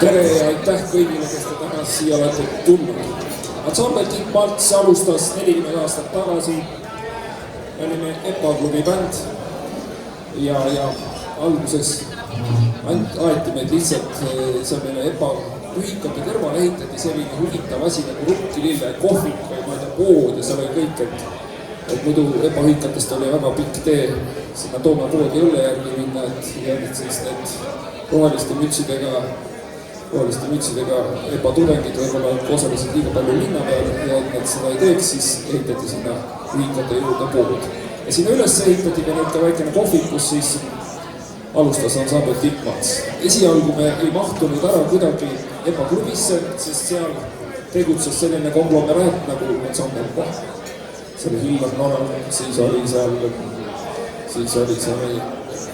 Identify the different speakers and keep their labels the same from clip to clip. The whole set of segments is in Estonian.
Speaker 1: Tere ja aitäh kõigile, kes te täna siia olete tulnud. Ansambel Tiit Marts alustas 40 aastat tagasi. Me olime EPA klubi bänd ja alguses aeti meid lihtsalt seal meile EPA ühikate kõrval ehitati selline huvitav asi nagu Rukkilille kohvik või ma ei tea pood ja seal oli kõik, et muidu EPA ühikatest oli väga pikk tee sinna Toome poodi õlle järgi minna, et siis need roheliste mütsidega EPA tudengid võib-olla osalesid liiga palju linna peal ja et seda ei teeks, siis ehitati sinna ühikate juurde pood. Ja sinna üles ehitati ka nüüd väikene kohvik, kus siis alustas ansambel Tiit Marts. Esialgu me ei mahtunud ära kuidagi EPA klubisse, sest seal tegutses selline konglomeraat nagu ansambel Koht. See oli Hillar Noral, siis oli seal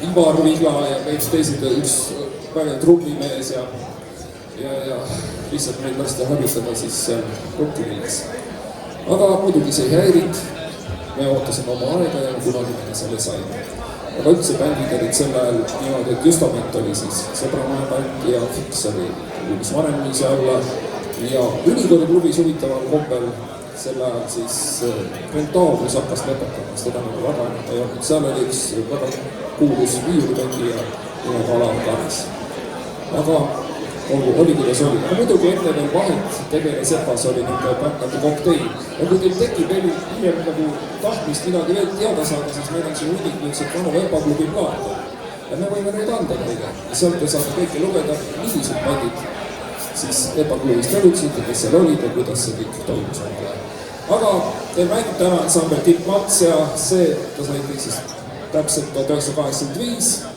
Speaker 1: Ivar Vigla ja kõik teised, üks väga trummimees ja lihtsalt meid lasti harjutada siis seal Rukkililles. Aga muidugi see ei häirinud, me ootasime oma aega ja kunagi me selle saime. Aga üldse bändid olid sel ajal niimoodi, et Justament oli siis Sõbramaja bänd ja Fix oli uudis vanemlise alla ja Ülikooli klubis huvitaval kombel sel ajal siis Rentaablus hakkas lõpetamas, teda nagu väga enam ei olnud. Seal oli üks väga kuulus viiulibändi ja Alav Karis. Aga oli kuidas oli. Aga muidugi enne veel vahet tegeles EPA-s oli niisugune bänd nagu Kokteil. Ja kui teil tekib hiljem nagu tahtmist midagi veel teada saada, siis meil on siin hunnik nüüdsed vanu EPA klubi plaate. Ja me võime neid anda kõige. Ja sealt te saate kõike lugeda, millised bändid siis EPA klubis tegutsid ja kes seal olid ja kuidas see kõik toimus. Aga teil mängib täna ansambel Tiit Marts ja see, ta sai siis täpselt 1985.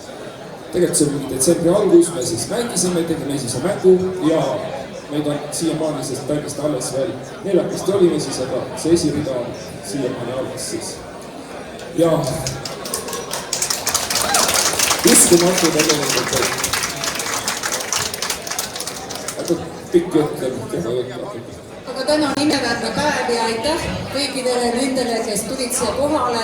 Speaker 1: Tegelikult see oli detsembri algus, me siis mängisime, tegime esimese mängu ja meid on siiamaani, sest bändist alles veel neljakesti olime siis, aga see esirida on siiamaani alles siis. Ja uskumatu tegelikult, et pikk jutt.
Speaker 2: Aga täna on imeväärne päev ja aitäh kõikidele nendele, kes tulid siia kohale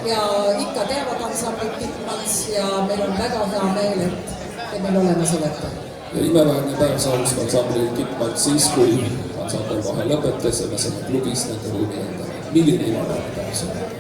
Speaker 2: ja ikka teavad ansamblit Tiit Marts ja meil on väga hea meel, et te meil olemas olete.
Speaker 1: Ja imeväärne päev saavus ansamblit Tiit Marts siis, kui ansambel vahe lõpetas ja me saime klubis nende ruumi enda. Milline imeväärne päev see on?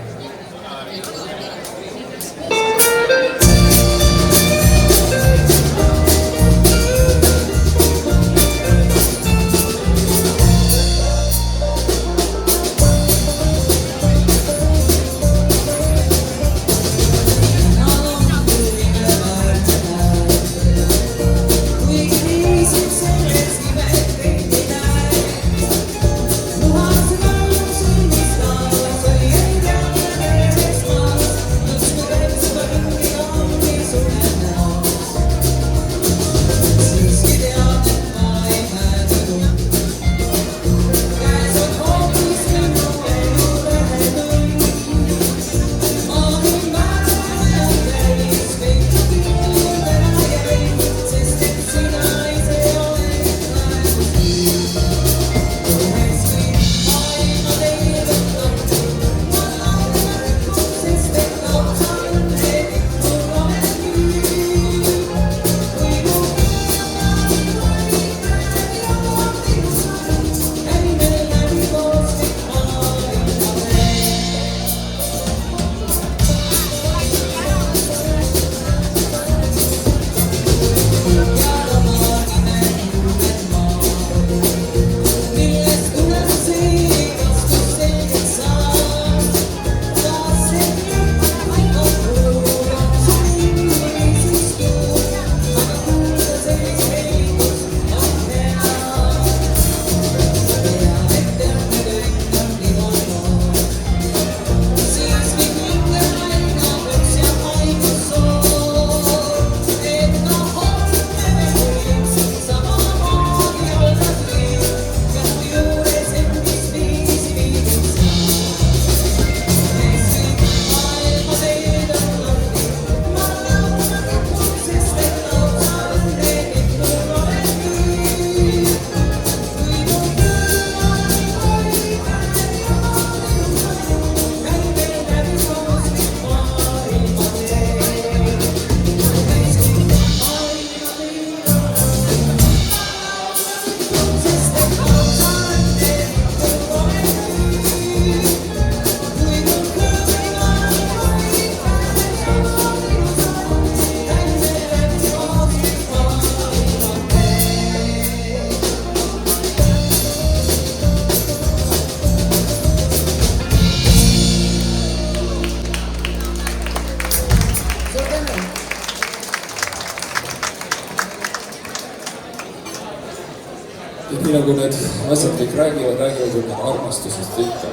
Speaker 1: nii nagu need asjad kõik räägivad ju nagu armastusest ikka.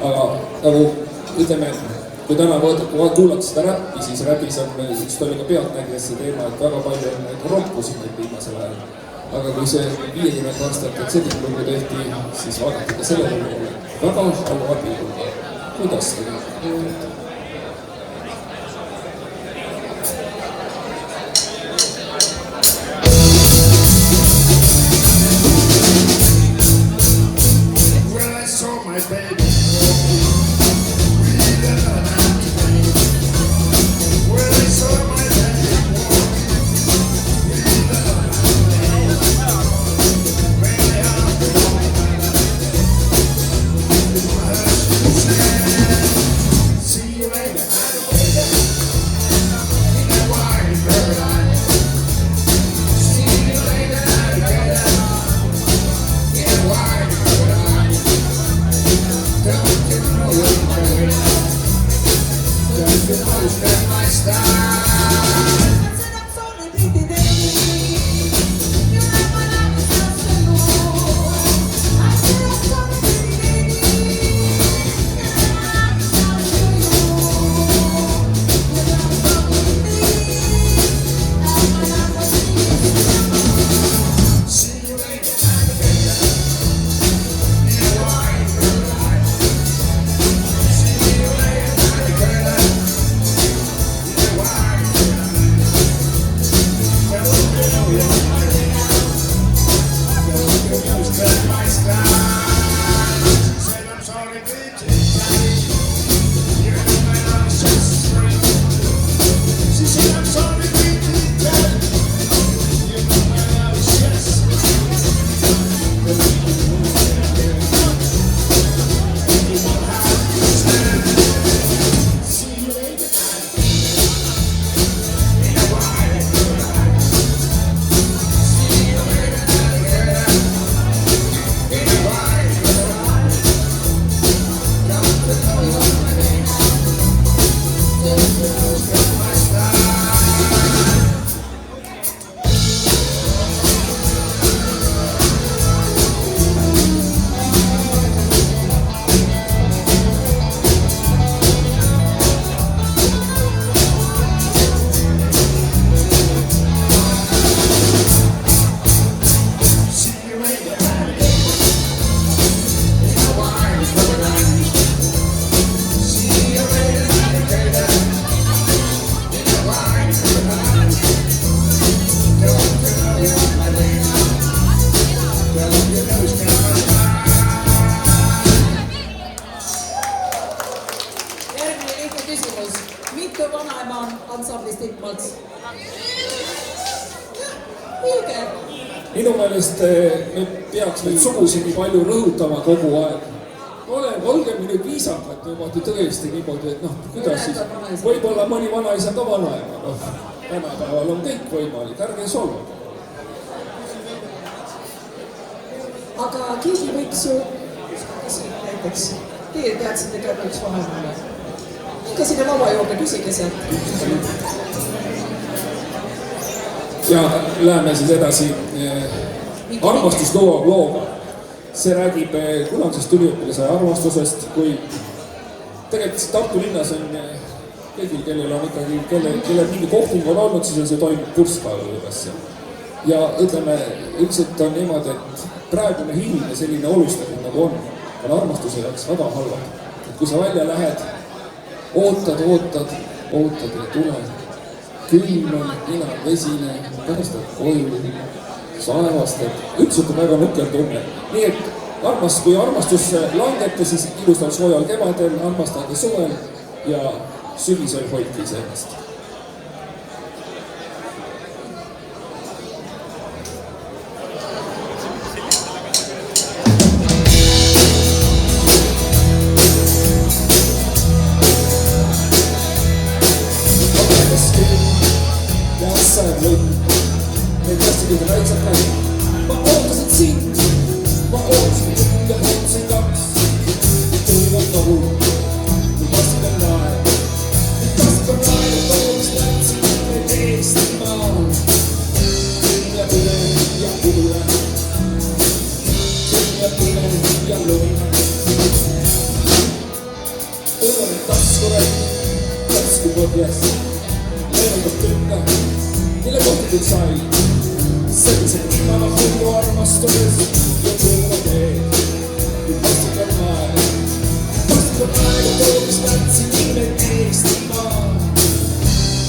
Speaker 1: Aga nagu ütleme, kui täna kuulata seda räppi, siis räpis on, üks oli ka Pealtnägijas see teema, et väga palju on rompusid nüüd viimasel ajal. Aga kui see 50 aastat, et selline lugu tehti, siis vaadati ka selle lugu. Väga halva abilugu. Kuidas seda nüüd? Minu meelest me peaks nüüd sugusid nii palju rõhutama kogu aeg. Olge nüüd viisakad niimoodi tõesti niimoodi, et kuidas siis, võib-olla mõni vanaisa ka vanaema. Tänapäeval on kõik võimalik, ärge solvage.
Speaker 2: Aga keegi võiks ju, näiteks, teie teadsite ka üks vanaema. Minge sinna laua juurde, küsige sealt.
Speaker 1: Ja läheme siis edasi armastuslooga. See räägib kunagisest üliõpilase armastusest, kui tegelikult Tartu linnas on kõigil, kellel on ikkagi, kellel mingi kohting on olnud, siis on see toimub pursspäeva juures. Ja ütleme, üldiselt on niimoodi, et praegune hiline selline olustamine nagu on armastuse jaoks väga halvad. Et kui sa välja lähed, ootad ja tuled. Külm on, ina vesine, päästad koju, saevastad, üldiselt on väga nukker tunne. Nii et kui armastus langete, siis ilustal soojal kevadel, armastage suvel ja sügisel hoidke iseennast. Ma ootasin sind, ma ootasin ja hoidsin kaks. Tulivad nohu, kui vastu on aeg. Vastu on aeg, et toomist läksid Eestimaal. Üle ja üle. leevendab tunne, mille kohtud sai. Sellised ilmava hullu armastuses ja kuule teed. Kui vastikon aega, toodis märtsi nimed Eestimaa.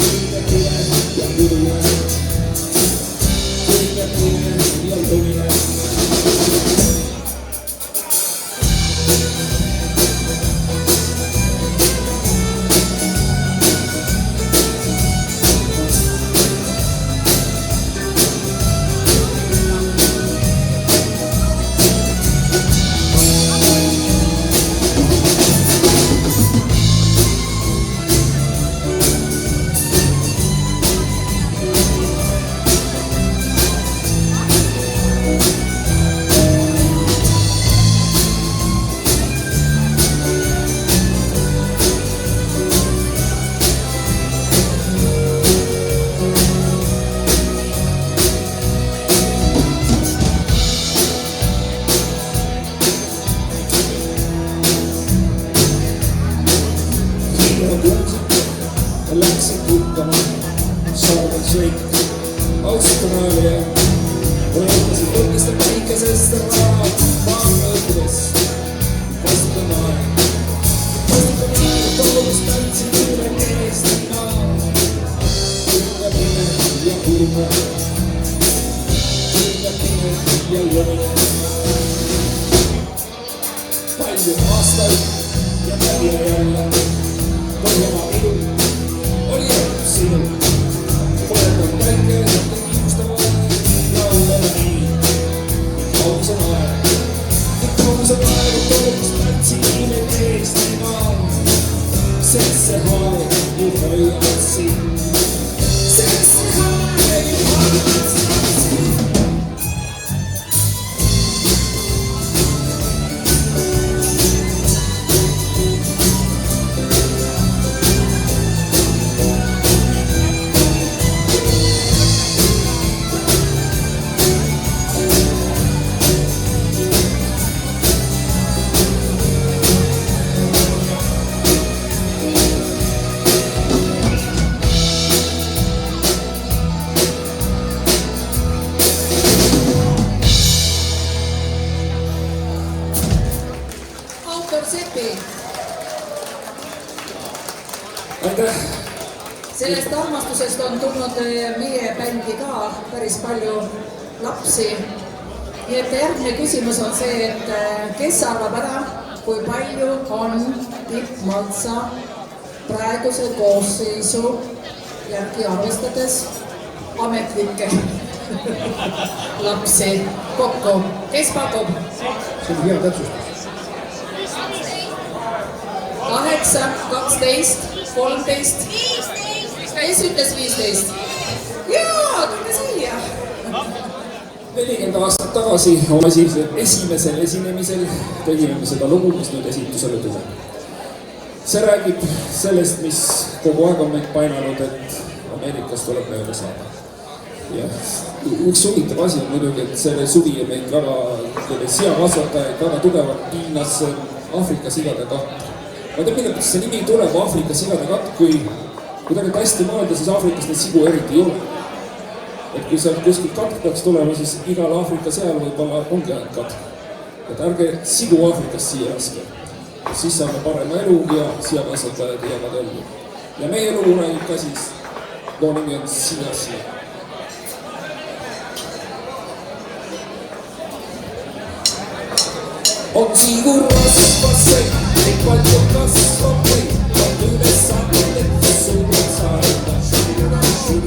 Speaker 1: Kuine kine ja kudume, kuine ja lumine. Läksin puhkama, saadan sõit, austan ajalija. Rõõtasin põrgista päikesest raad, maamõõdudes. Vastutan aeg, toodus märtsi nimed Eestimaa. Kuine pime ja kuume, kuine pime ja lumine. Palju aastaid ja jälle, Põhjamaa ilu. Oli jäänud sinu, põletab päike, kiustav aeg, laulele nii. Aus on aeg, aus on aeg, toodus märtsi nimed Eestimaa. Sest see aeg ju hoiavad sind, sest see aeg ju hoiavad sind.
Speaker 2: Sepi.
Speaker 1: Aitäh!
Speaker 2: Sellest armastusest on tulnud meie bändi ka päris palju lapsi. Nii et järgmine küsimus on see, et kes arvab ära, kui palju on Tipp-Maltsa praeguse koosseisu järgi arvestades ametlikke lapsi kokku. Kes pakub?
Speaker 1: See on hea täpsustus.
Speaker 2: 8, 12, 13. Kes ütles 15? Jaa, tulge siia!
Speaker 1: 40 aastat tagasi oma esimesel esinemisel tegime me seda lugu, mis nüüd esitusele tuleb. See räägib sellest, mis kogu aeg on meid painanud, et Ameerikas tuleb mööda saada. Ja üks huvitav asi on muidugi, et selle suvi meid väga seakasvatajaid väga tugevalt piinas Aafrika sigade katt. Ma ei tea, millest see nimi tuleb Aafrika sigade katt, kui tegelikult hästi mõelda, siis Aafrikas neid sigu eriti ei ole. Et kui seal kuskilt katk peaks tulema, siis igal Aafrika seal võib-olla ongi ainult katk. Et ärge sigu Aafrikast siia laske. Siis saame parema elu ja seakasvatajad jäävad ellu. Ja meie lugu räägib ka siis, loo nimi on Siia. On sigur rasvas see, ei palju kasvab või on üles saanud, et suured saada.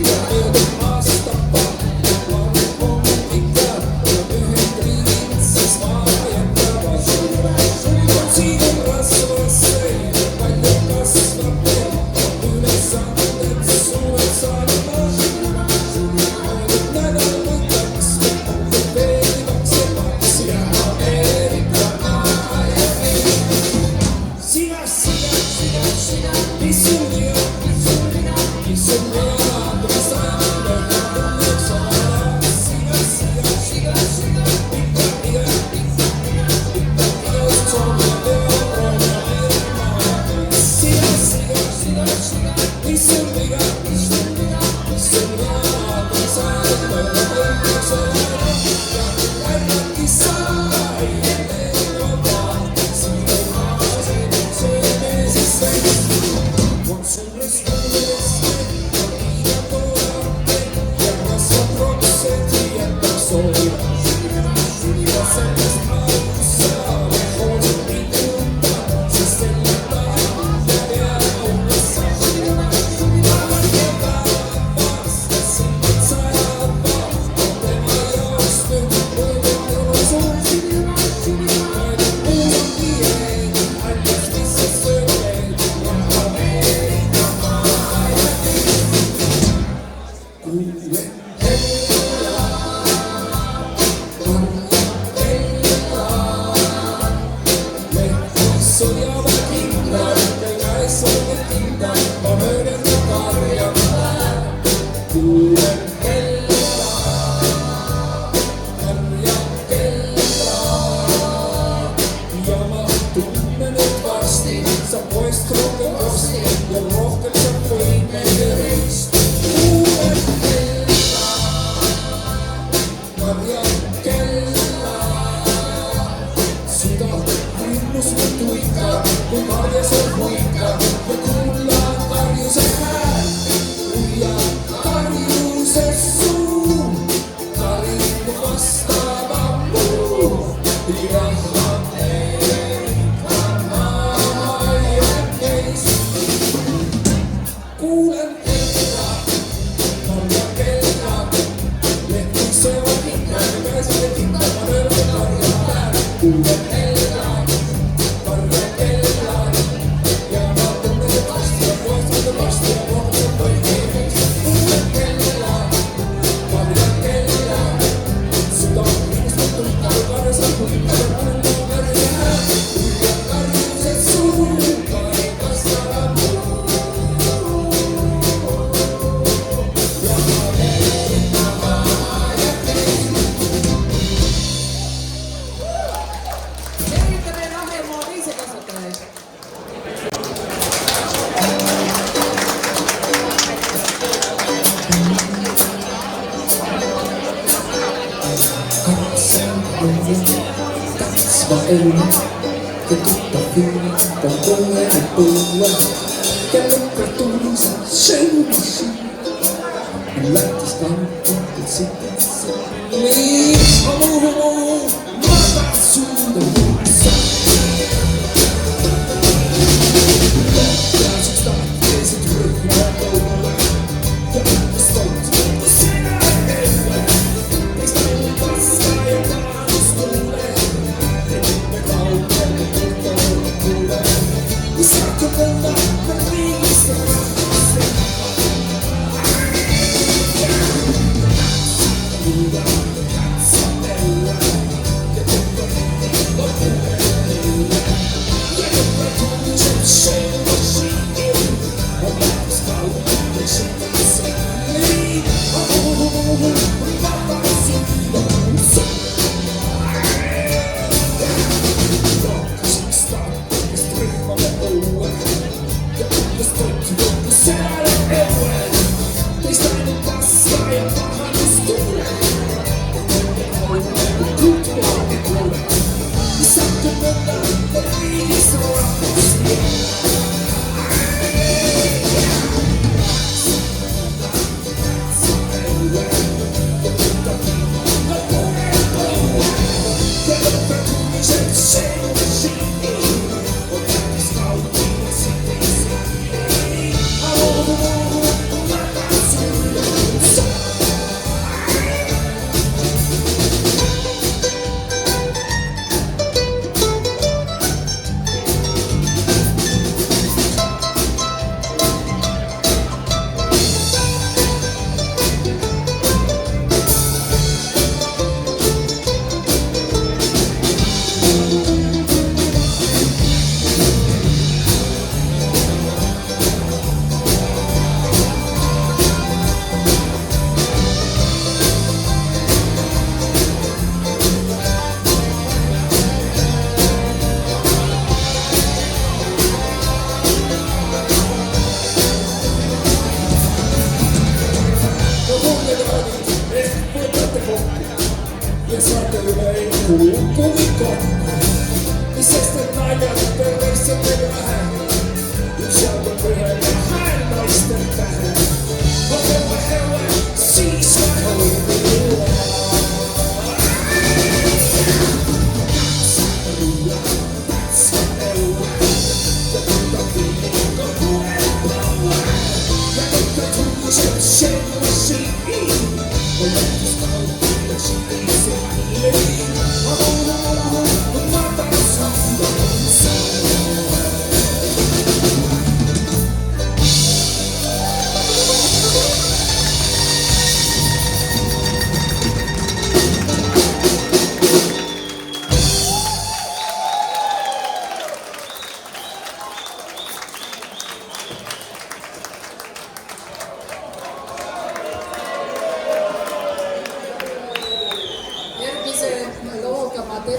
Speaker 1: Ja möödub aastapad, ja plaanib hommikul ja Ühendriigid siis maa jätavad. On sigur rasvas see, ei palju kasvab või on üles saanud, et suured saada. Möödub nädal või kaks, või veelivaks ja maks ja Ameerika. Listen, we got
Speaker 3: che tutta fine con come la tua che lucra tu sei uscì la ti stampo del silenzio lì ma va su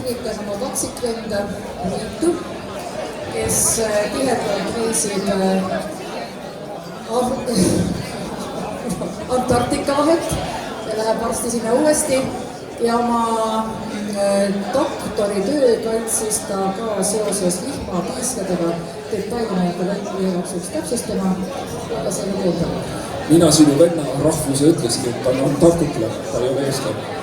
Speaker 2: tervitan oma kaksikvenda Miitu, kes tihedalt reisib Antarktika vahet ja läheb varsti sinna uuesti ja oma doktoritöö kaitses ta ka seoses vihmapiiskadega. Detaili ma ei hakka jaoks täpsustama, aga see on kuulda.
Speaker 1: Mina sinu venna rahvuse ütlesin, et ta on antarktiklane, ta ei ole eestlane.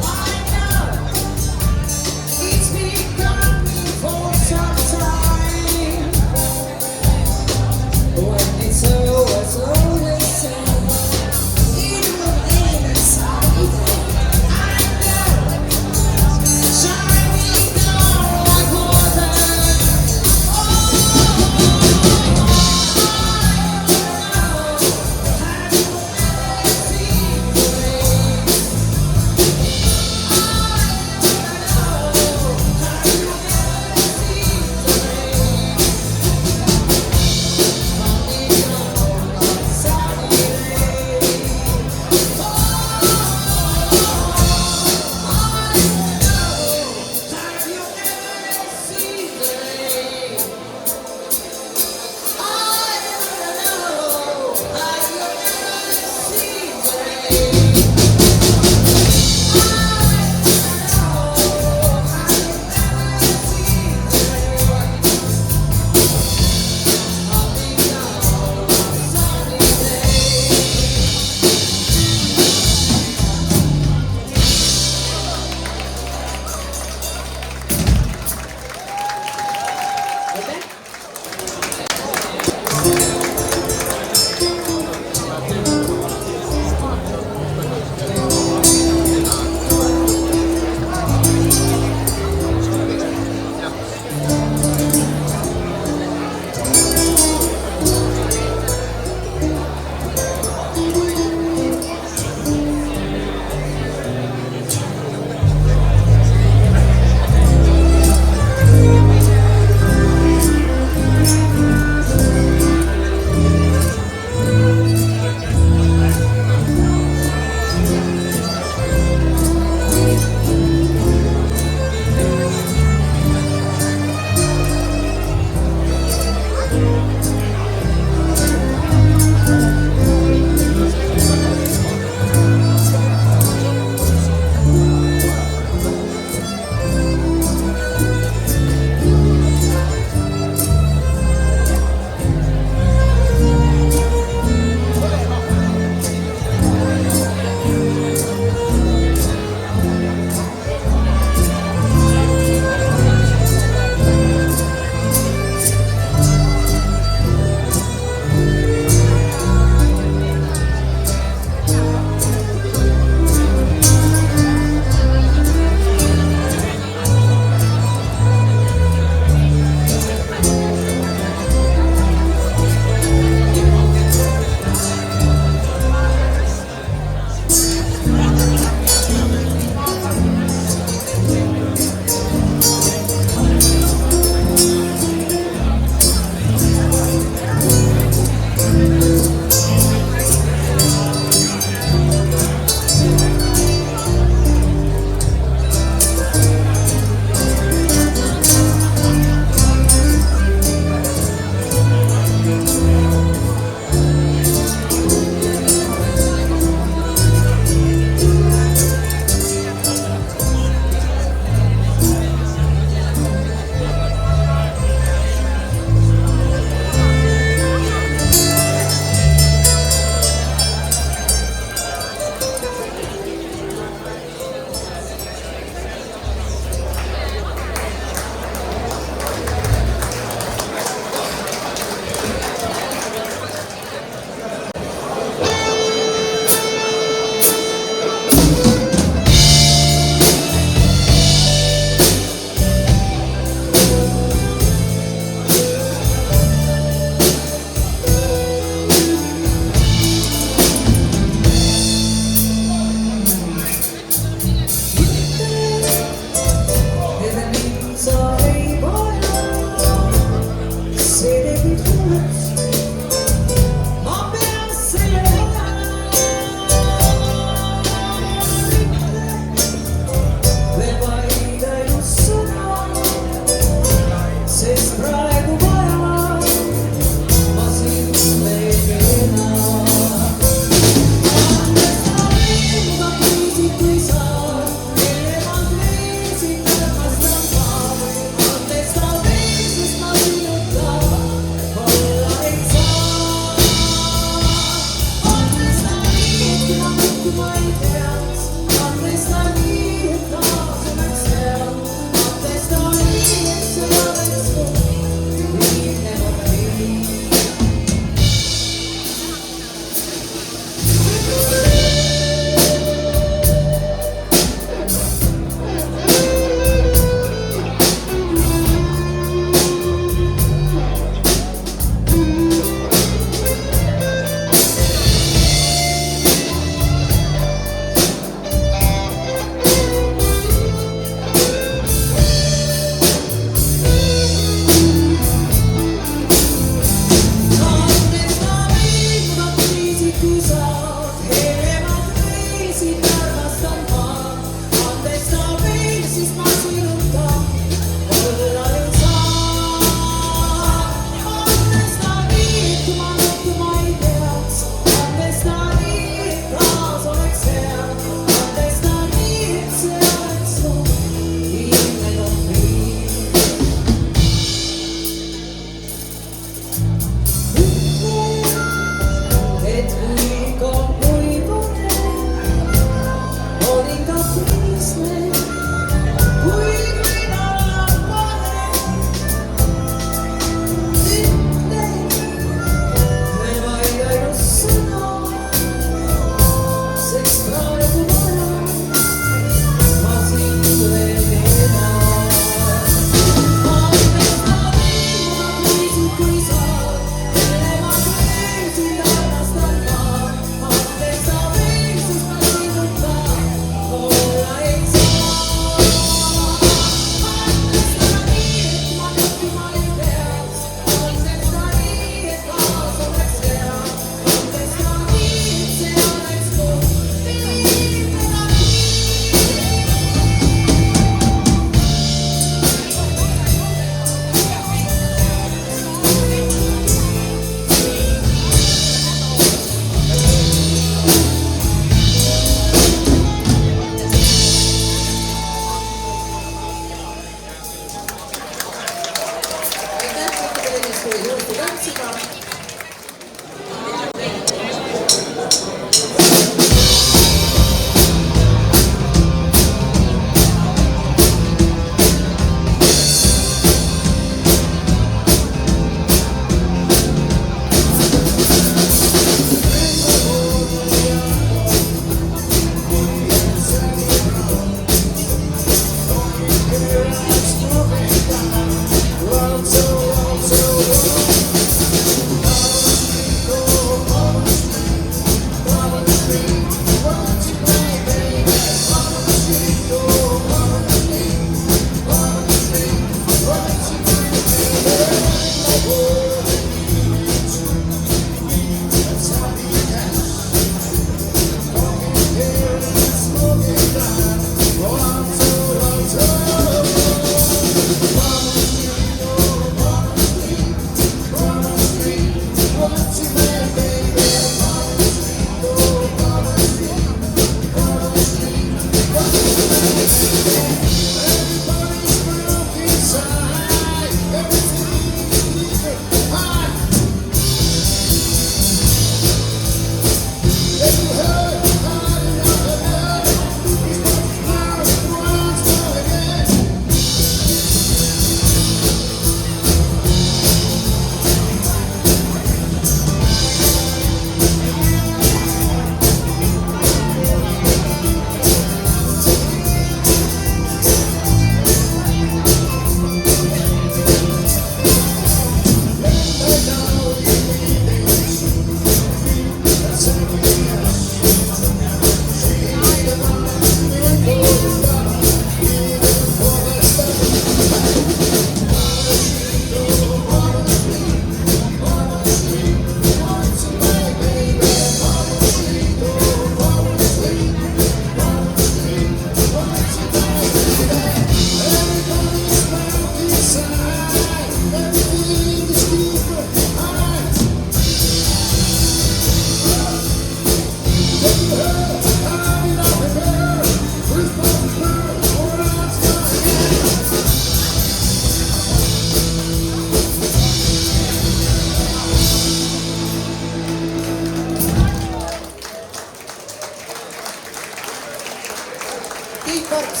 Speaker 2: Tiit Parts.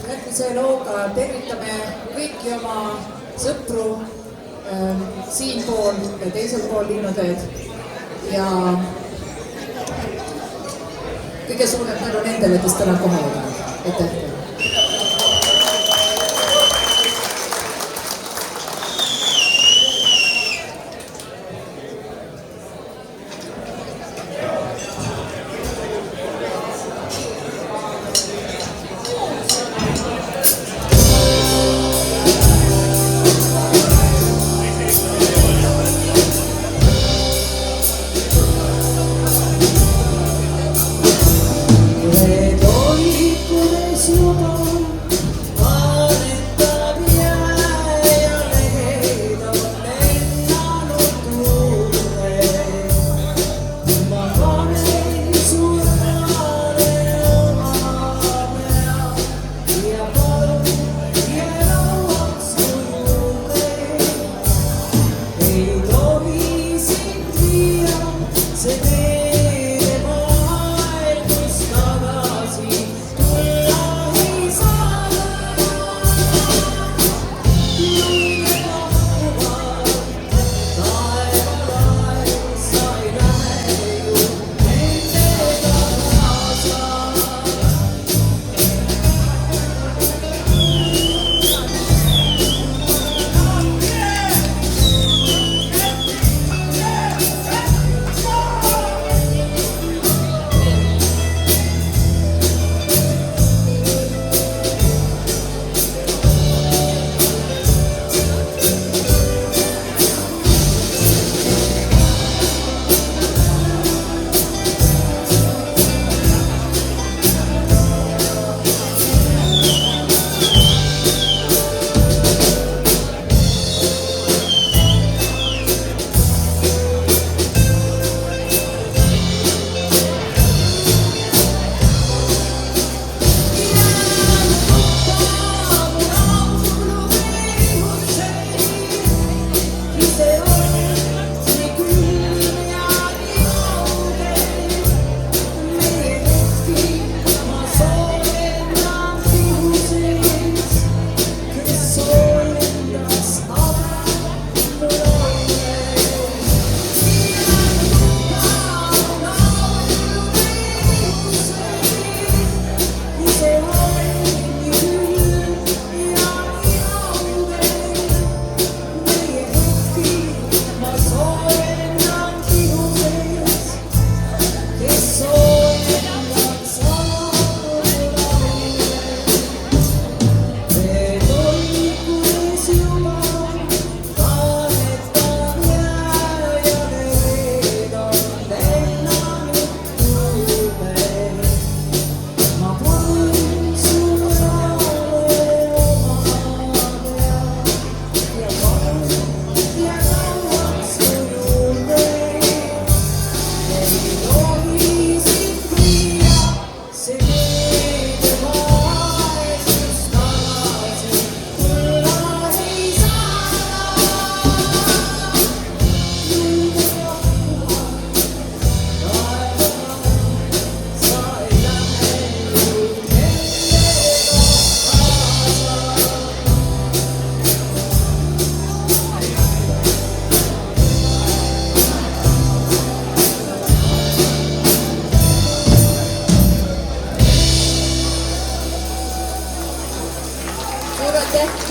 Speaker 2: Järgmise looga tervitame kõiki oma sõpru siinpool ja teisel pool linnateed. Ja kõige suurem tänu nendele, kes täna kohal on. Aitäh!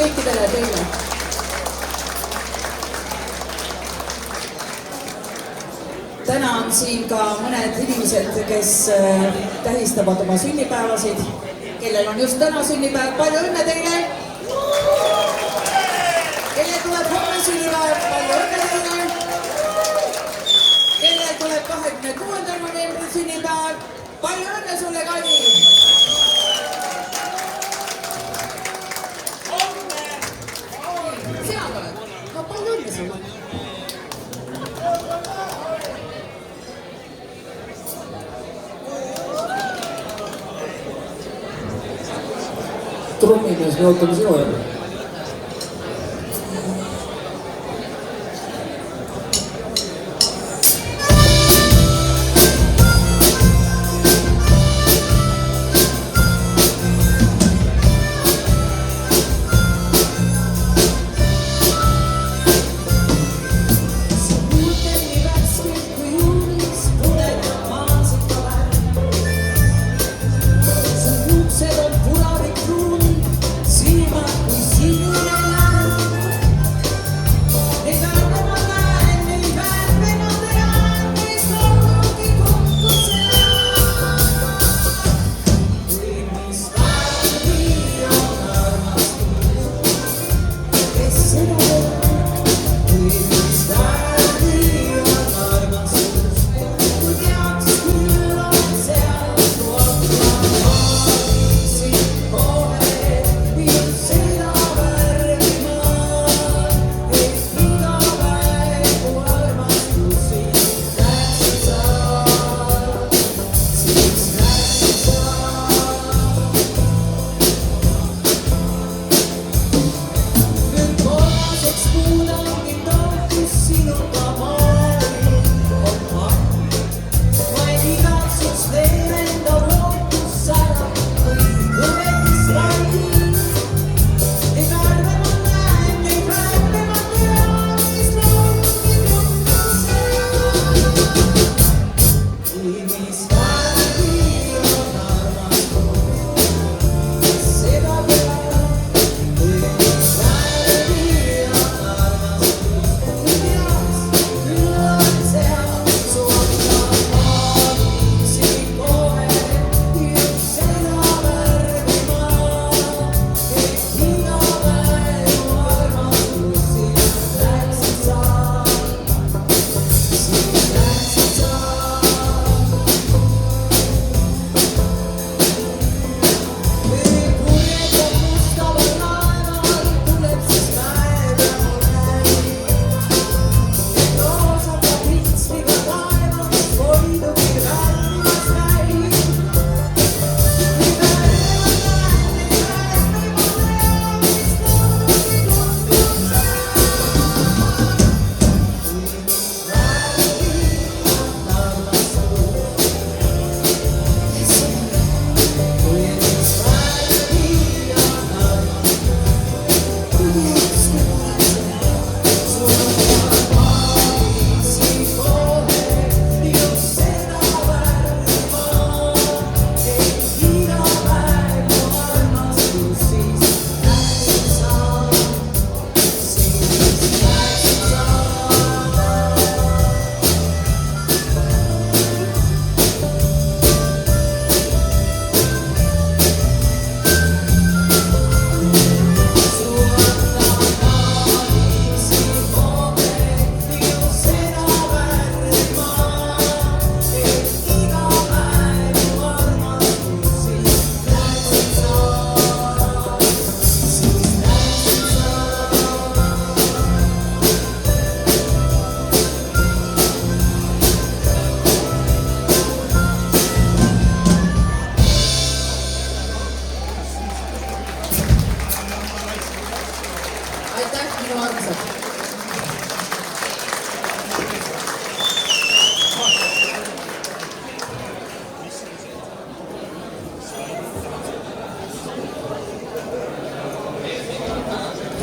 Speaker 2: Kõikidele teile. Täna on siin ka mõned inimesed, kes tähistavad oma sünnipäevasid, kellel on just täna sünnipäev. Palju õnne teile! Kellel tuleb homme sünnipäev, palju õnne teile! Kellel tuleb 26. novembri sünnipäev, palju õnne sulle, Kadi! Palju õnne sulle!
Speaker 1: Trummimees, me ootame sinu järgi.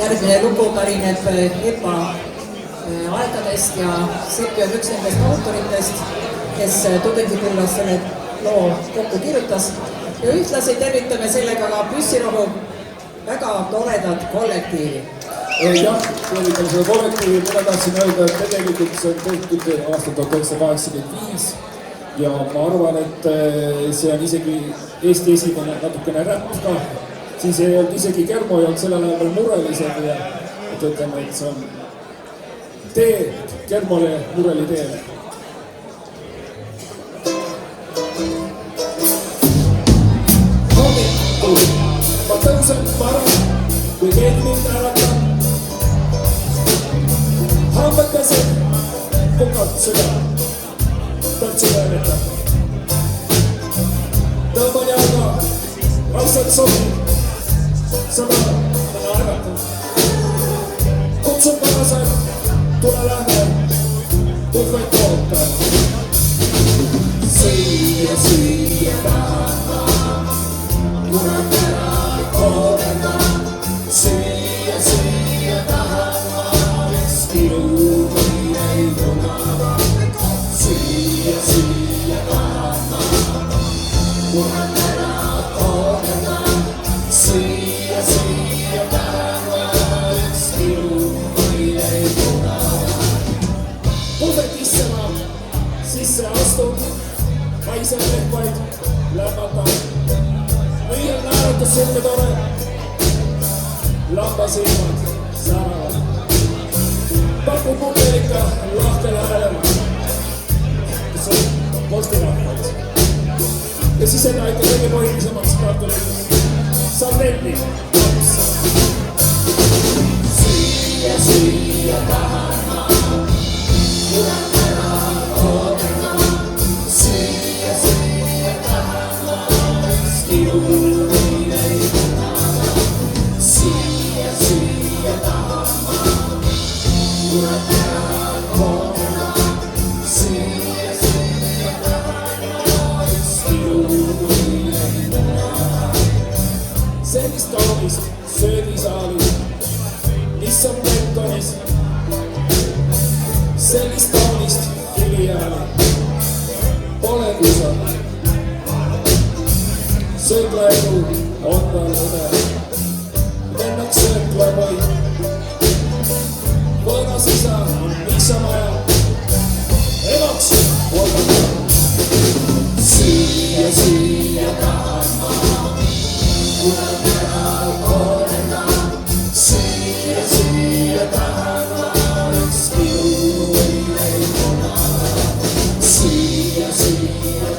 Speaker 2: järgmine lugu pärineb EPA aegadest ja Seppi on üks nendest autoritest, kes tudengipõlves selle loo kokku kirjutas. Ja ühtlasi tervitame sellega ka Püssirohu väga toredat kollektiivi.
Speaker 1: Jah, tervitame selle kollektiivi, mina tahtsin öelda, et tegelikult see on tehtud aastal 1985 ja ma arvan, et see on isegi Eesti esimene natukene räpp ka. Siis ei olnud isegi Kermo ei olnud sellel ajal veel murelised ja ütleme, et see on tee Kermole mureli teele. Hommikul ma tõusen vara, kui keegi mind äratab. Hambakesed kukalt süda, tõtsu veeretab. Tõmban jalga, asjad sobib, sõna äratab. Kutsun kaasa, tule lähme, kuid vaid toota. Siia tahan ma, kurat ära koodenda. Siia tahan ma, üks kilu või ei punada. Siia tahan ma, kurat ära koodenda. Siia tahan ma, üks kilu või ei punada. Puhvetisse ma sisse astun, maisen lehvaid lämmatan. Müüjal naeratus selge tore, lambasilmad säravad. Pakub pudelika lahkel häälel, kes on postirahvad. Ja siis seda ikka kõige põhilisemaks kartulid. Sardelli laps. Siia tahan ma, kurat ära koodenda. Siia tahan ma, üks kilu või ei punada. Siia tahan ma, kurat ära koodenda. Siia tahan ma, üks kilu või ei punada. Sellist kaunist söögisaali, mis on betonis. Sellist kaunist kiviääli pole kusagil. Sööklaelu on tal õde, lennaks söökla või. Võõras isa on miksamaja, emaks olema. Siia tahan ma, kurat ära koodenda. Siia tahan ma, üks kilu või ei punada. Siia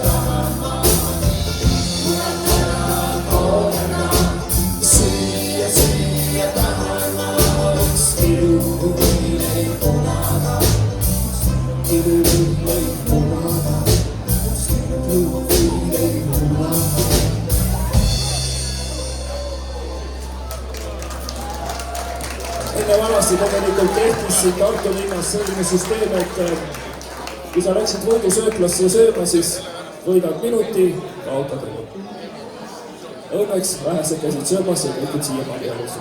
Speaker 1: tahan ma, kurat ära koodenda. Siia tahan ma, üks kilu või ei punada. Kilu või ei punada, kilu või ei punada. Enne vanasti tegelikult tehtis siin Tartu linnas selline süsteem, et kui sa läksid võidusööklasse sööma, siis võidad minuti, kaotad elu. Õnneks vähesed käisid söömas ja kõik siiamaani elus.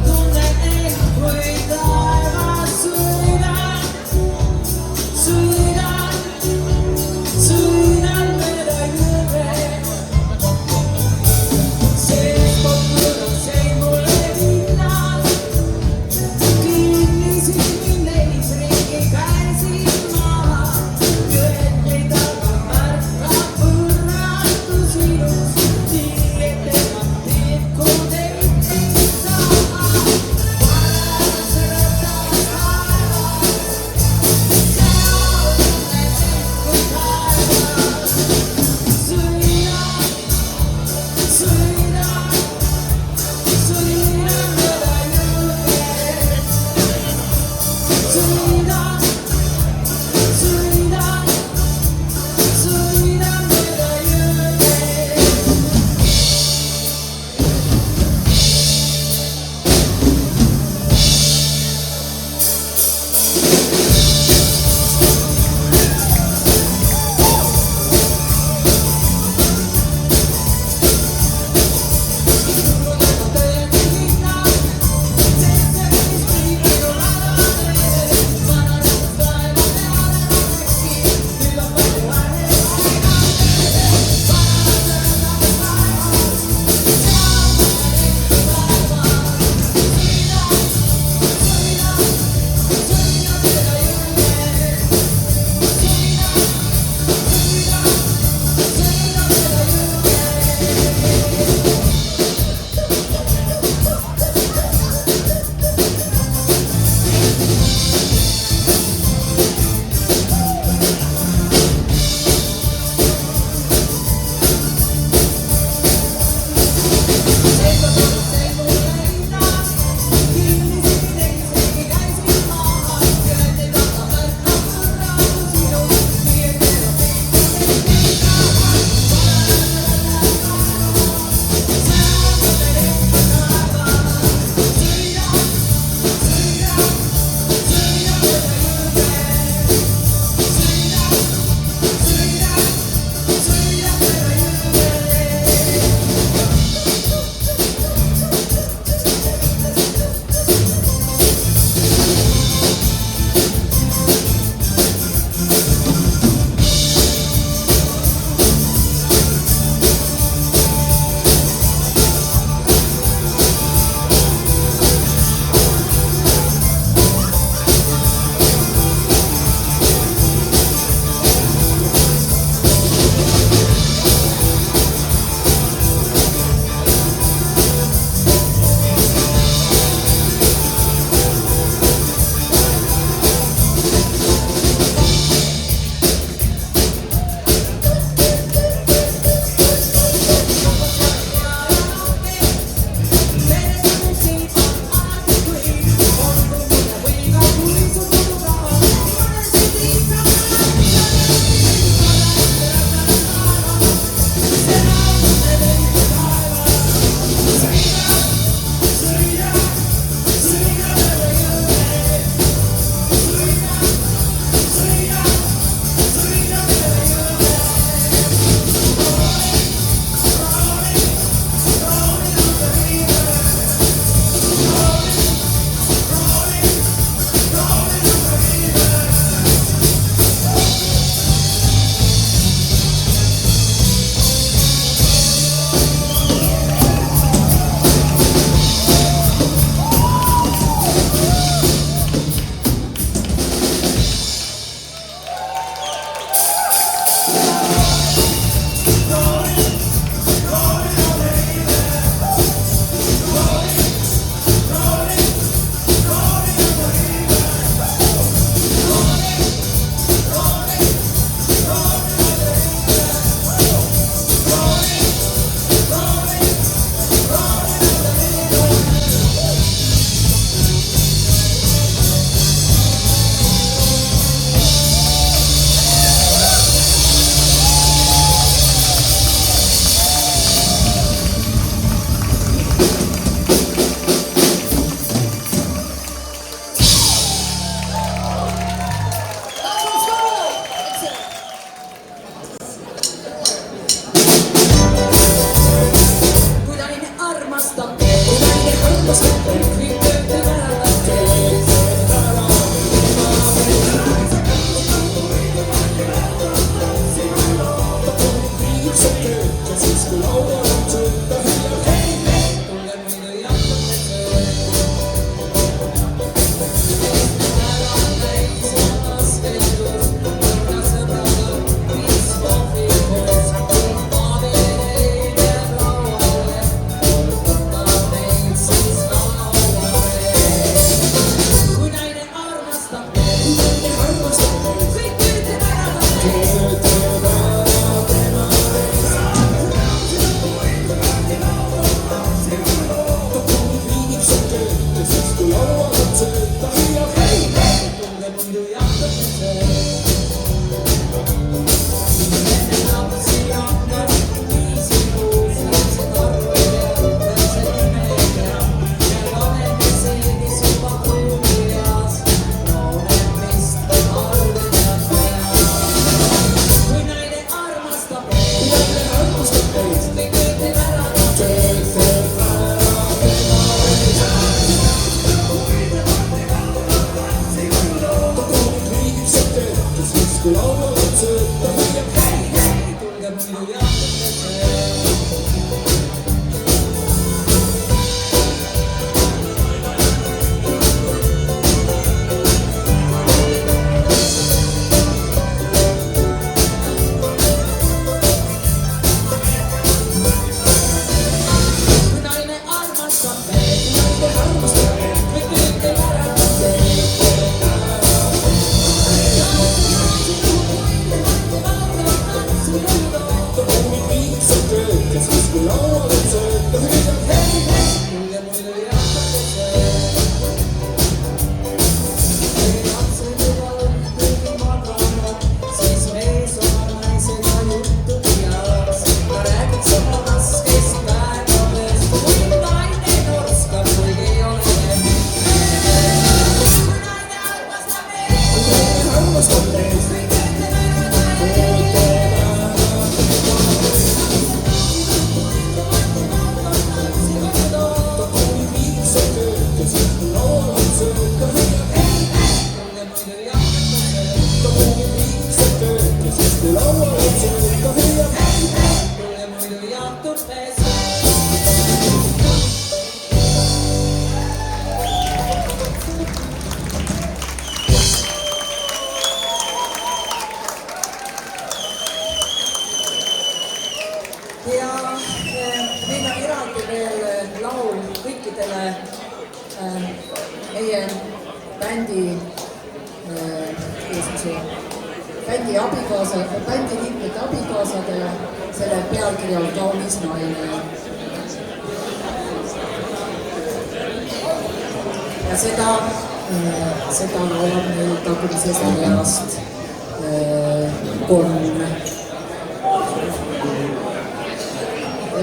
Speaker 4: Tunnen end kui ta
Speaker 2: Ja meil on eraldi veel laul kõikidele meie bändi liikmete abikaasadele, selle pealkiri on Kaunis naine. Ja seda laulab meil tagumises reast kolm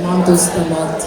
Speaker 2: Mandustamaad.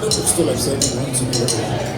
Speaker 1: Lõpuks tuleb see, mis on siin lõpuks.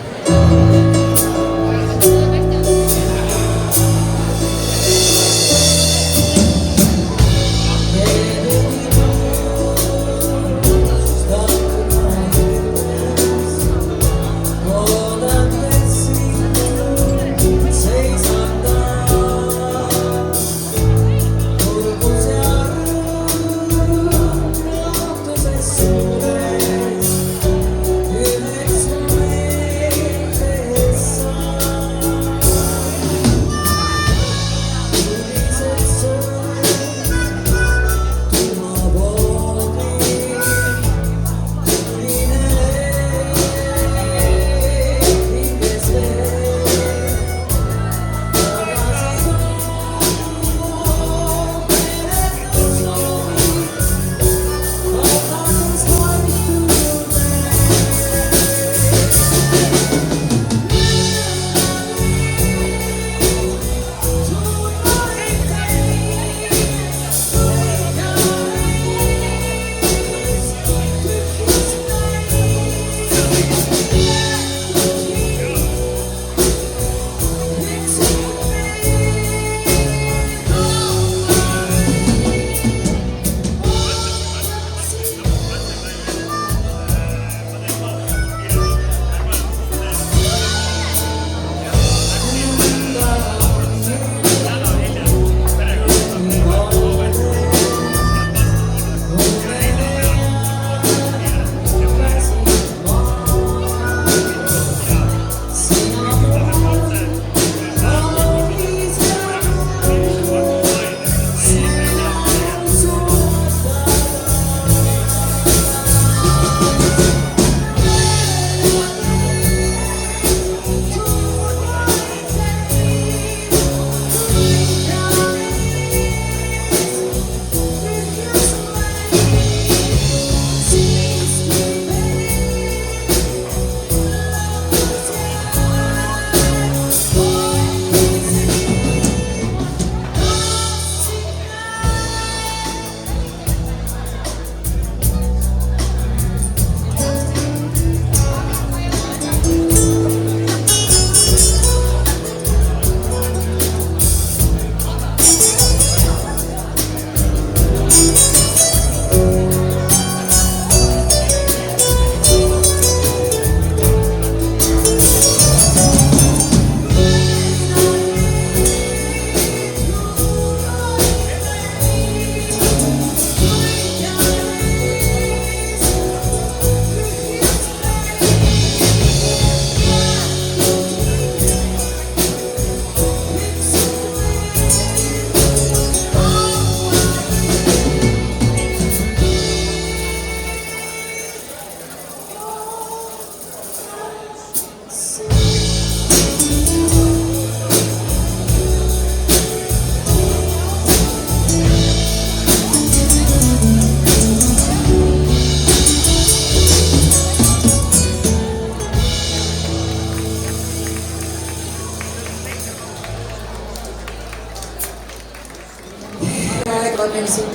Speaker 2: on meil siin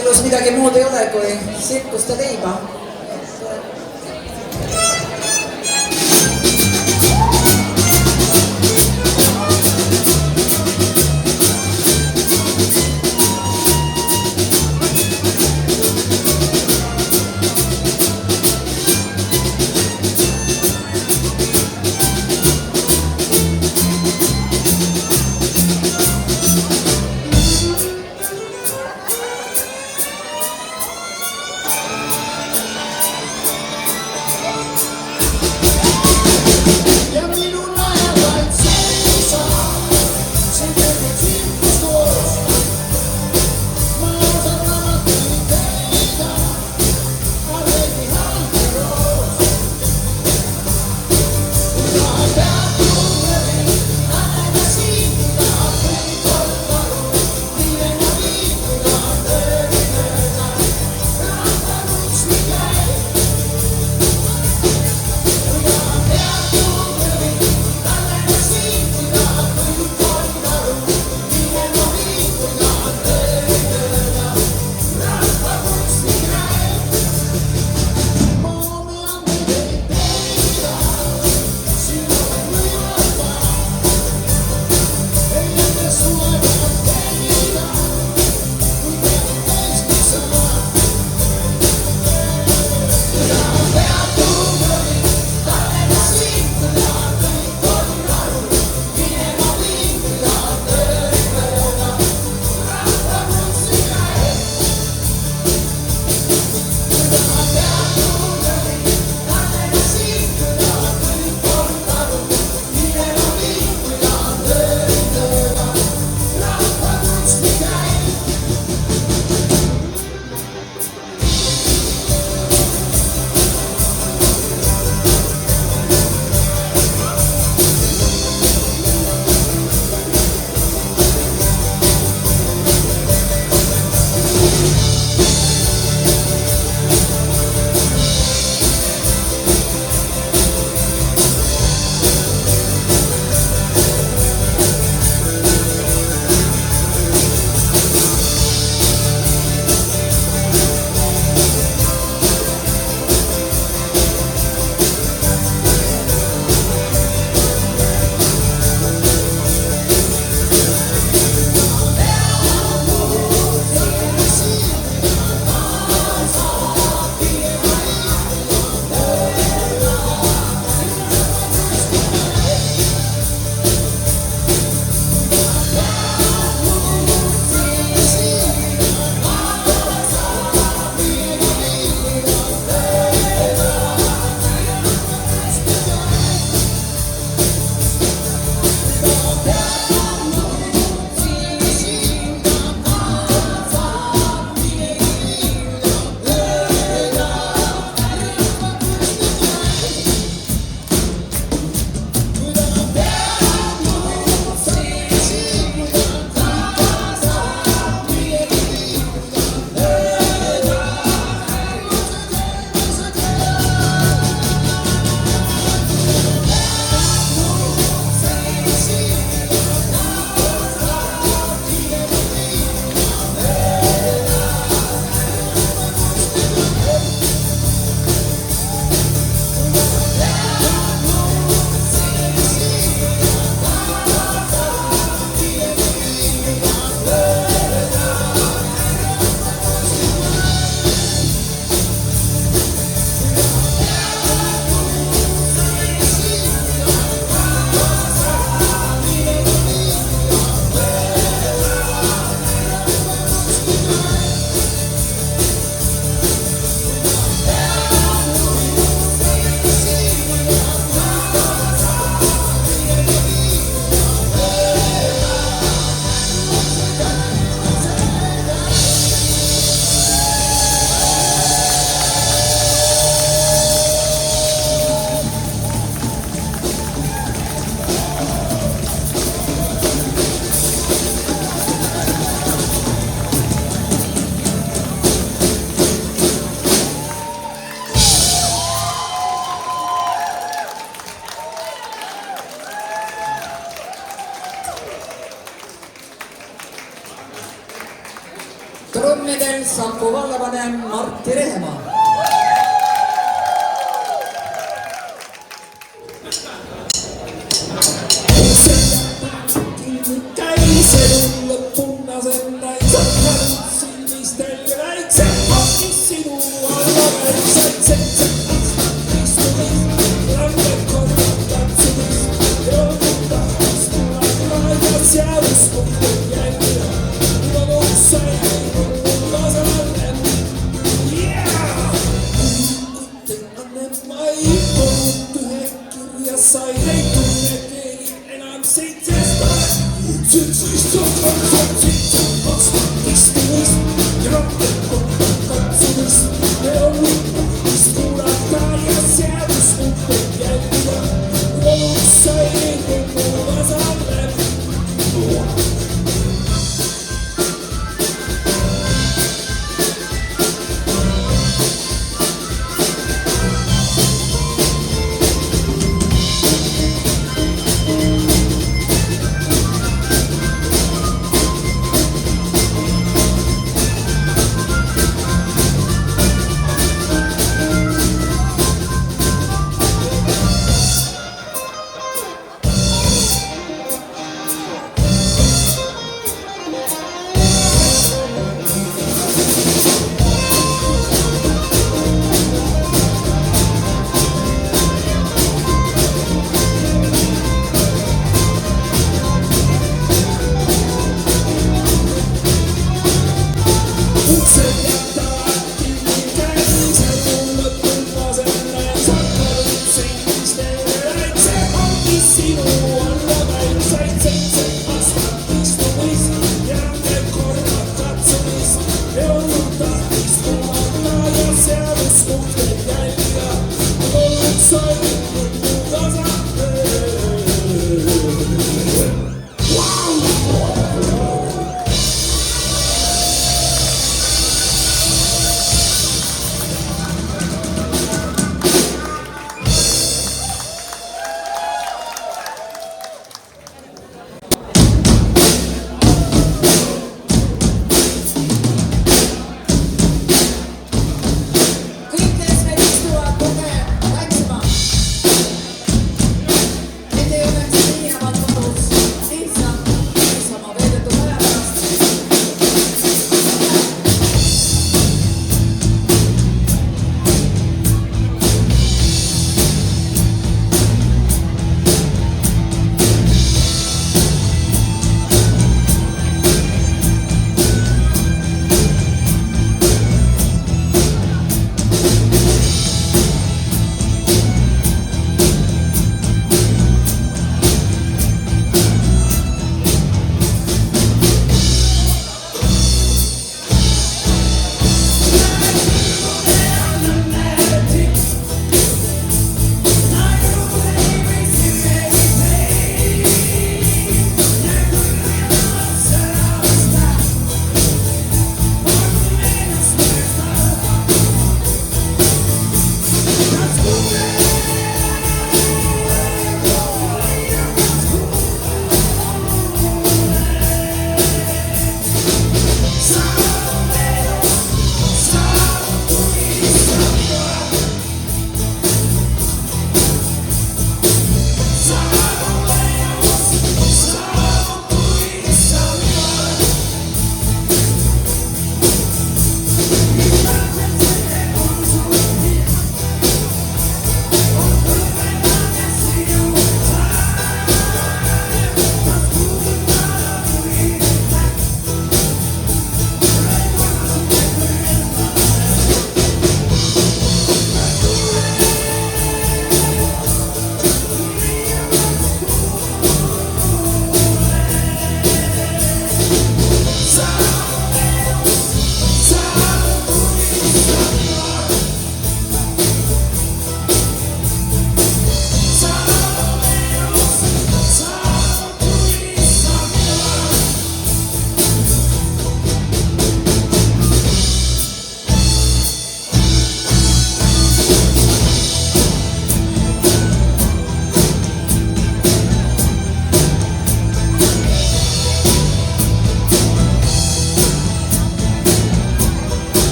Speaker 2: elus midagi muud ei ole kui sirkust ja leiba. trummidel Saku vallavanem Martti Rehemaa.
Speaker 3: Yeah!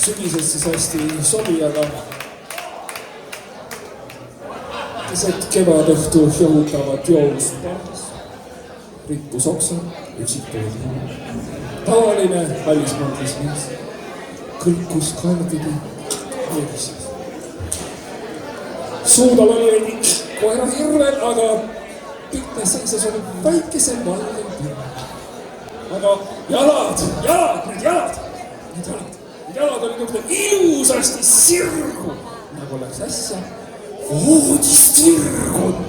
Speaker 1: sügisest siis hästi sobi, aga keset kevadõhtu jõutavad joolust pargis. Rippus oksa, üksikuid huu. Tavaline välismaadlis mees kõlkus kaelapidi veebises. Suudal oli veidi koera hirvel, aga piknes seises oli väikesel valgel pilv. Aga jalad olid niisugune ilusasti sirgu, nagu oleks äsja voodist virgunud.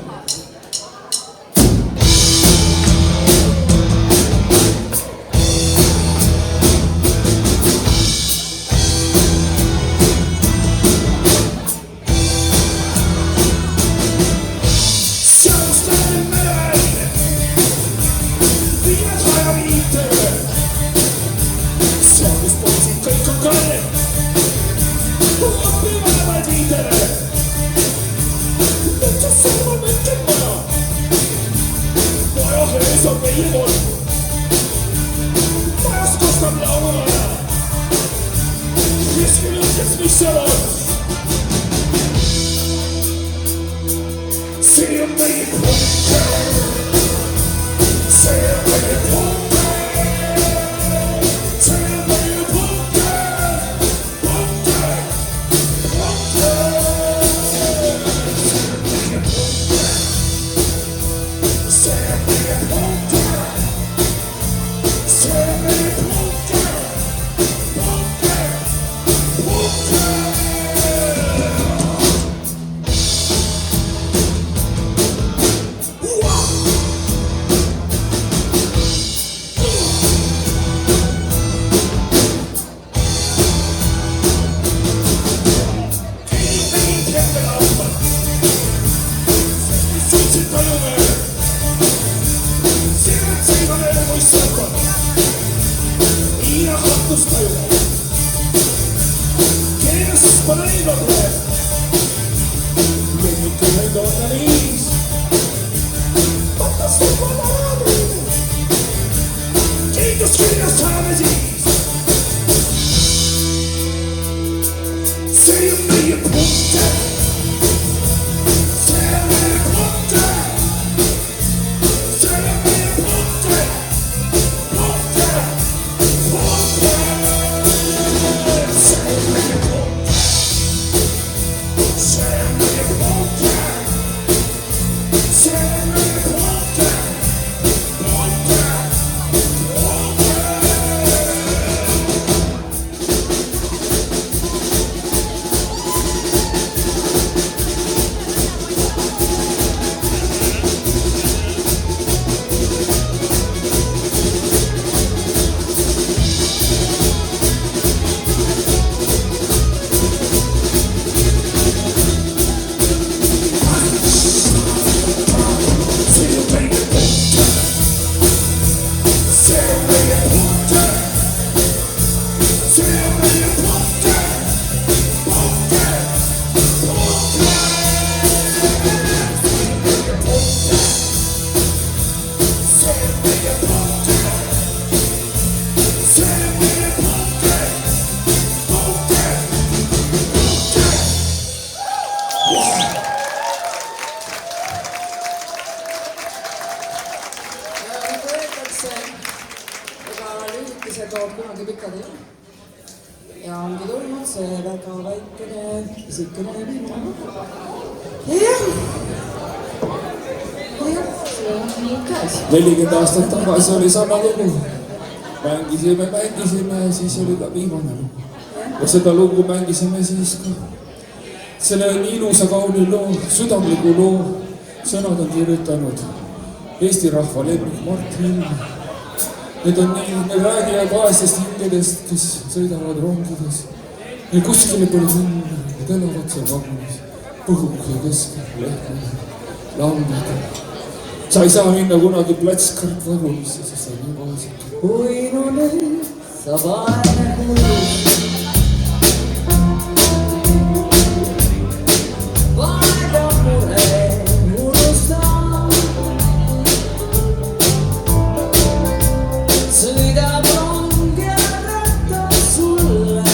Speaker 1: Nelikümmend aastat tagasi oli sama lugu. Mängisime ja siis oli ka viimane lugu. Ja seda lugu mängisime siis ka. Selle nii ilusa kauni loo, südamliku loo sõnad on kirjutanud Eesti rahva lemmik Mart Helme. Need räägivad vaestest hingedest, kes sõidavad rongides. Ja kuskile pole minna, need elavad seal vagunis. Põhuke keskel, lehmad, lambad. Sa ei saa minna kunagi platskartvagunisse, sest sa on nii vaesik.
Speaker 2: Kui no nüüd sa vaene kulus. Vaeda mure unusta. Sõidab rong ja rattas sulle.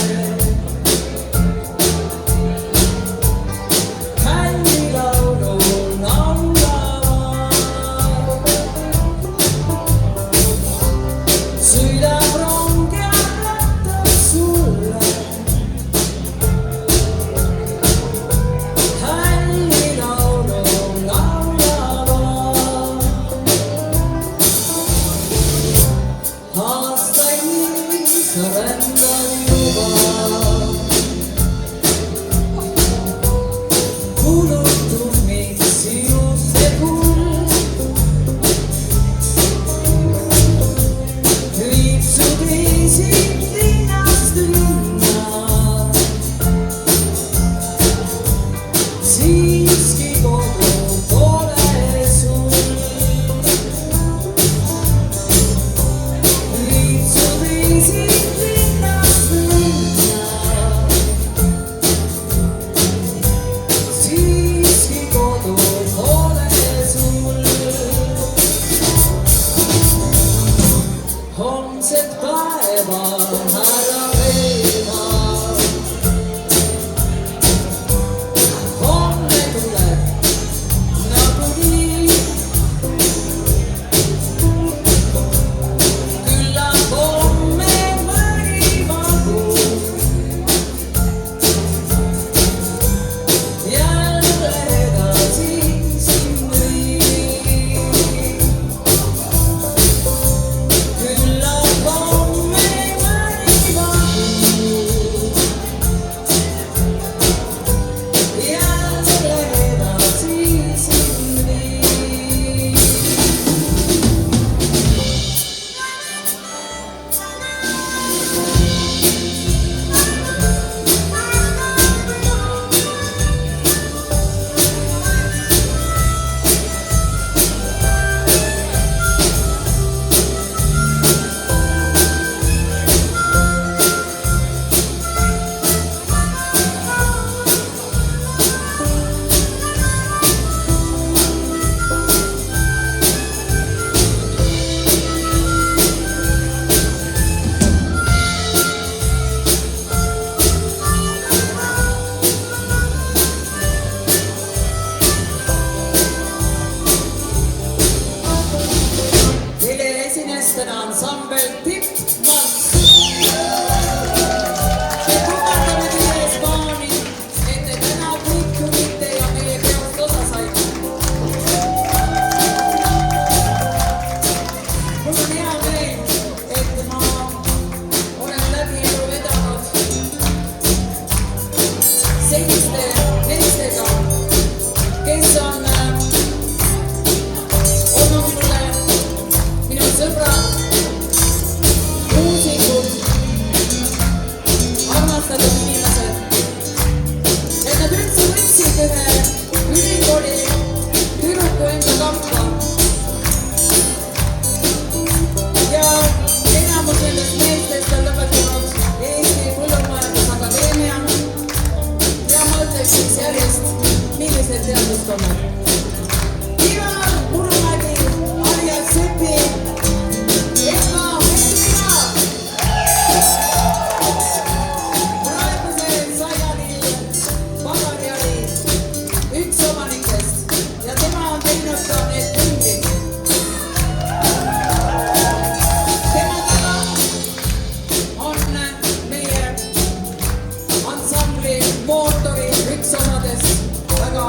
Speaker 2: mootori üks osadest, väga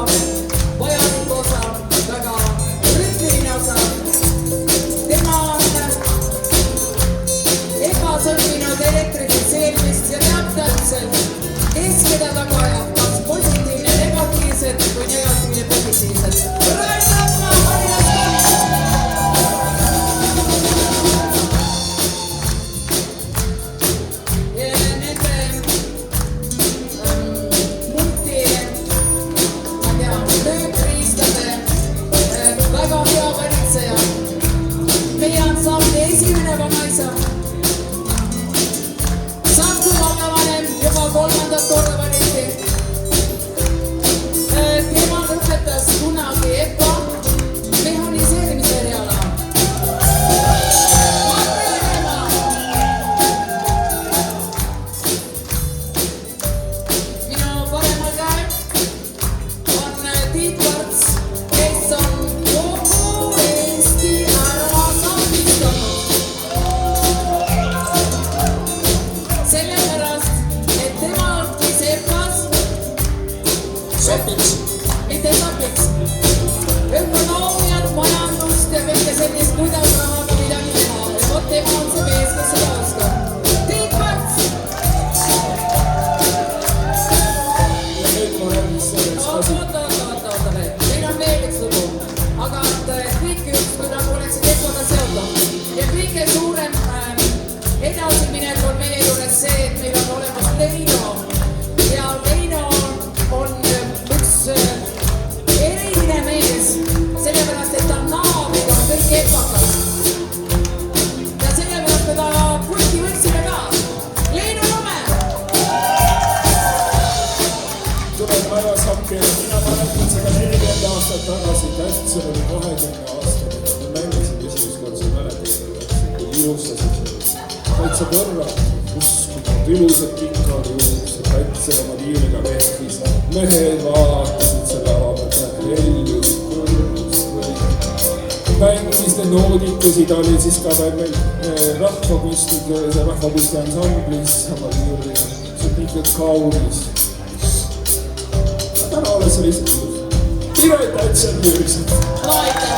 Speaker 2: vajalik osa, väga rütmiline osa. Tema on ebasobinud elektrifitseerimist ja teab täpselt, kes keda taga ajab, kas positiivne negatiivset või negatiivne positiivset. Kolmandat korda valiti. Tema lõpetas kunagi EPA mehhaniseerimise eriala. Minu paremal käel on Tiit Parts, kes on kogu Eesti ära saabistanud. Sellepärast tema õppis EPA-s
Speaker 1: Sapiks.
Speaker 2: mitte sapiks. Ökonoomiat, majandust ja kõike sellist, kuidas rahaga midagi teha. Ja vot tema on see mees, kes seda oskab. Tiit Parts!
Speaker 1: Ja nüüd ma räägis sellest asi.
Speaker 2: Oota. Meil on veel üks lugu. Aga kõik üks, kui nagu oleksid EPA-ga seotud. Ja kõige suurem edasiminek on meie juures see, et meil on olemas Leino. Ja Leino on üks eriline mees, sellepärast, et ta naabrid on kõik EPA-kas. Ja sellepärast me ta pulti võtsime ka. Leino Nõmme!
Speaker 1: Tulen ajas appi, mina mäletan seda 40 aastat tagasi, tähtsel oli 20 aastat. Ma mängisin esimest kord see mäletan, kui ilustasid kaitse põrra, uskunud ilusad pikad juhused, kaitse oma tiiriga vehkis. Mehed vaatasid selle avabalt hellus, kõrgust või mängis need noodikesid olid siis ka veel meil rahvakunsti ansamblis sama tiiri. See on ikka kaunis. Täna ole see lihtsalt ilus. Ire täitsa müürisid.
Speaker 2: Aitäh!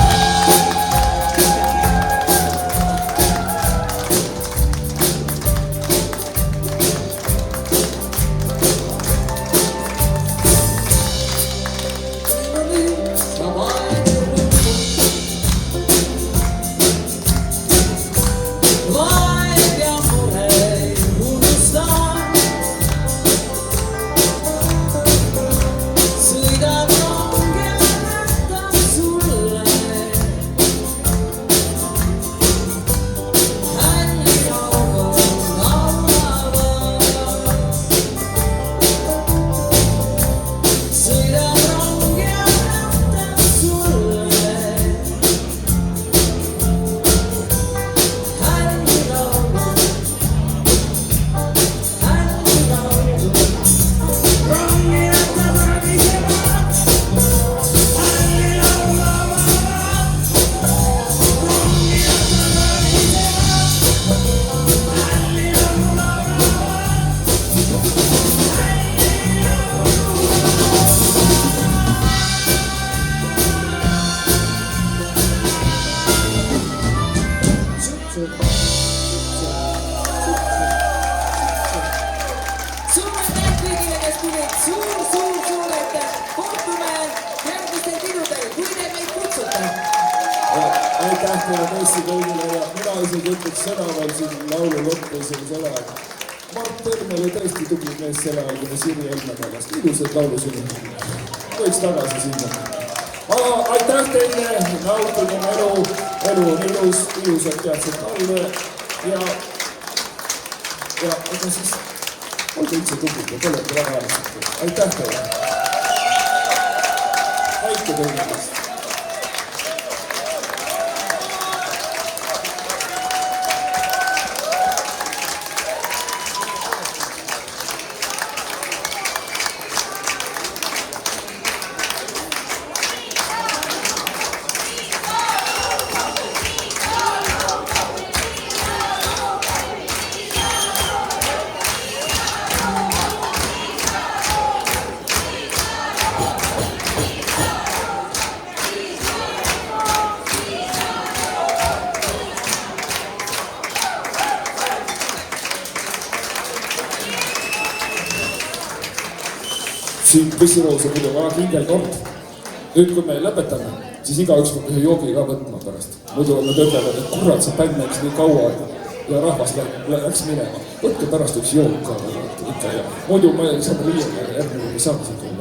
Speaker 1: Aitäh teile tõesti kõigile ja mina isegi ütleks seda veel siin laulu lõppes ja selle aeg. Mart Helme oli tõesti tubli mees selle aeg, kui me Siri Helme pärast ilusad laulusime. Võiks tagasi sinna. Aga aitäh teile, nautigem elu, elu on ilus, ilusad teadsed talve ja ega siis olge üldse tublid ja olete väga äärmiselt. Aitäh teile. Väike teile. siin festivalis on muidu väga kindel kord. Nüüd, kui me lõpetame, siis igaüks peab ühe joogi ka võtma pärast. Muidu nad ütlevad, et kurat, see bänd läks nii kaua ja rahvas läks minema. Võtke pärast üks jook ka ikka ja muidu ma ei saa riiega ja järgmine ei saa siin tulla.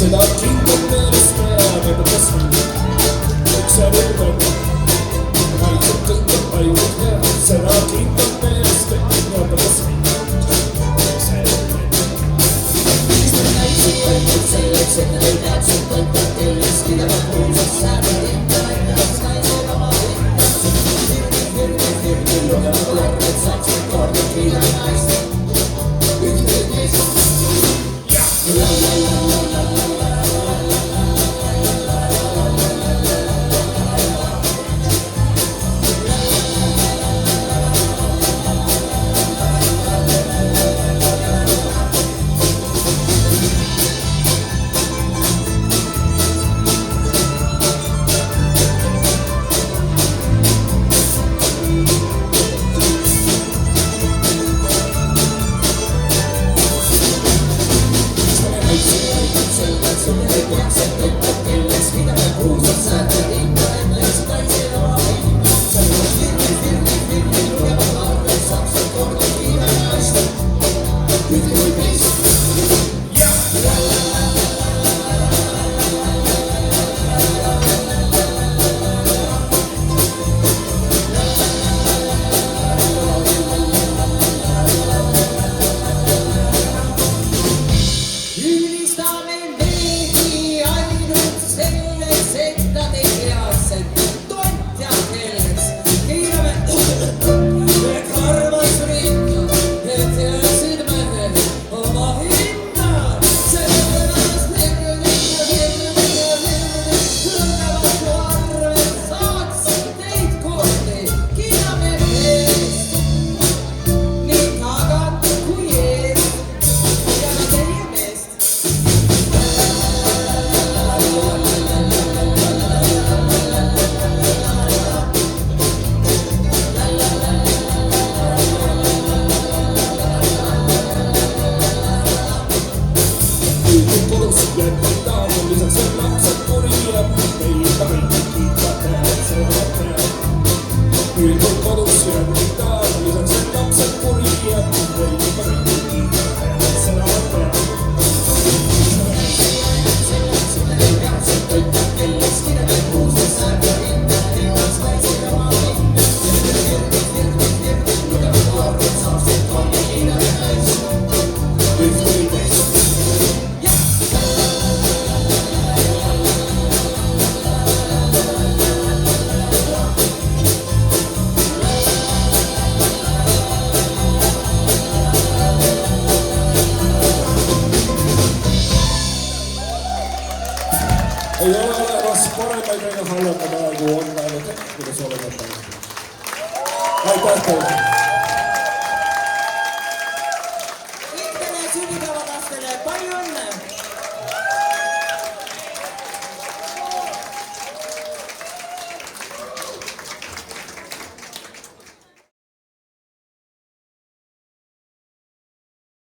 Speaker 1: Seda kindlat meelest peab juba tõstma. Üks ja võtab. Seda kindlat meelest peab juba tõstma. Selleks, et ei täpselt võtta kellest, mida ma kuulsas sääda hinda ennast naisel oma ennast. Virgi lugema kord, et saaks need kordid mida naist. Ühte teist. Ei ole olemas paremaid ega halvemaid aegu, on ainult hetk, kuidas olema. Aitäh teile!